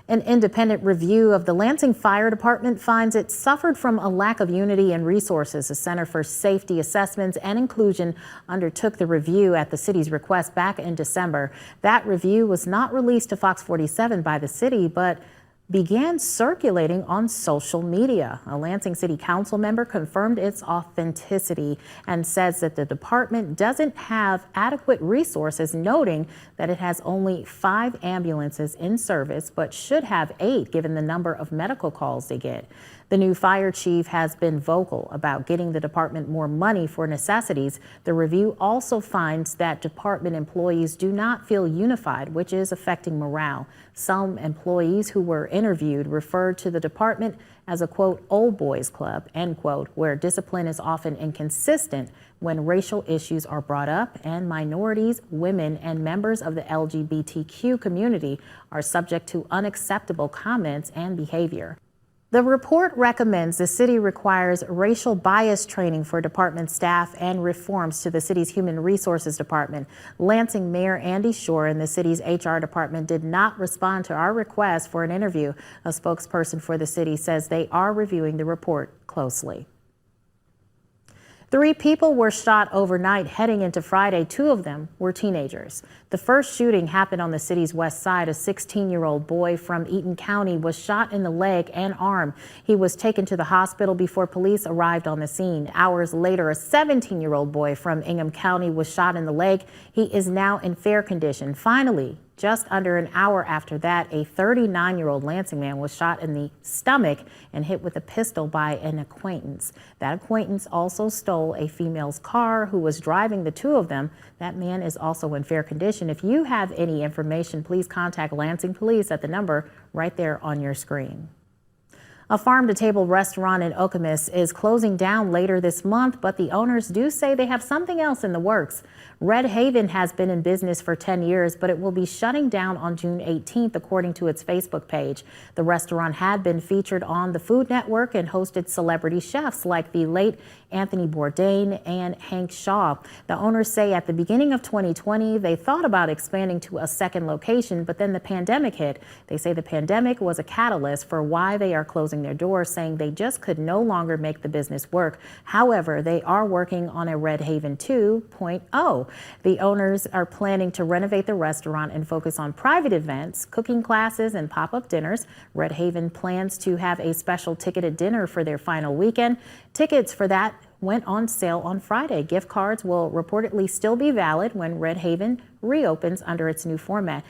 An independent review of the Lansing Fire Department finds it suffered from a lack of unity and resources. The Center for Safety Assessments and Inclusion undertook the review at the city's request back in December. That review was not released to Fox 47 by the city, but began circulating on social media. A Lansing City Council member confirmed its authenticity and says that the department doesn't have adequate resources, noting that it has only 5 ambulances in service, but should have 8 given the number of medical calls they get. The new fire chief has been vocal about getting the department more money for necessities. The review also finds that department employees do not feel unified, which is affecting morale. Some employees who were interviewed referred to the department as a, quote, old boys club, end quote, where discipline is often inconsistent when racial issues are brought up and minorities, women, and members of the LGBTQ community are subject to unacceptable comments and behavior. The report recommends the city requires racial bias training for department staff and reforms to the city's Human Resources Department. Lansing Mayor Andy Shore and the city's HR department did not respond to our request for an interview. A spokesperson for the city says they are reviewing the report closely. 3 people were shot overnight heading into Friday. 2 of them were teenagers. The first shooting happened on the city's west side. A 16-year-old boy from Eaton County was shot in the leg and arm. He was taken to the hospital before police arrived on the scene. Hours later, a 17-year-old boy from Ingham County was shot in the leg. He is now in fair condition. Finally, just under an hour after that, a 39-year-old Lansing man was shot in the stomach and hit with a pistol by an acquaintance. That acquaintance also stole a female's car who was driving the 2 of them. That man is also in fair condition. If you have any information, please contact Lansing Police at the number right there on your screen. A farm-to-table restaurant in Okemos is closing down later this month, but the owners do say they have something else in the works. Red Haven has been in business for 10 years, but it will be shutting down on June 18th, according to its Facebook page. The restaurant had been featured on the Food Network and hosted celebrity chefs like the late Anthony Bourdain and Hank Shaw. The owners say at the beginning of 2020, they thought about expanding to a second location, but then the pandemic hit. They say the pandemic was a catalyst for why they are closing their doors, saying they just could no longer make the business work. However, they are working on a Red Haven 2.0. The owners are planning to renovate the restaurant and focus on private events, cooking classes, and pop-up dinners. Red Haven plans to have a special ticketed dinner for their final weekend. Tickets for that went on sale on Friday. Gift cards will reportedly still be valid when Red Haven reopens under its new format.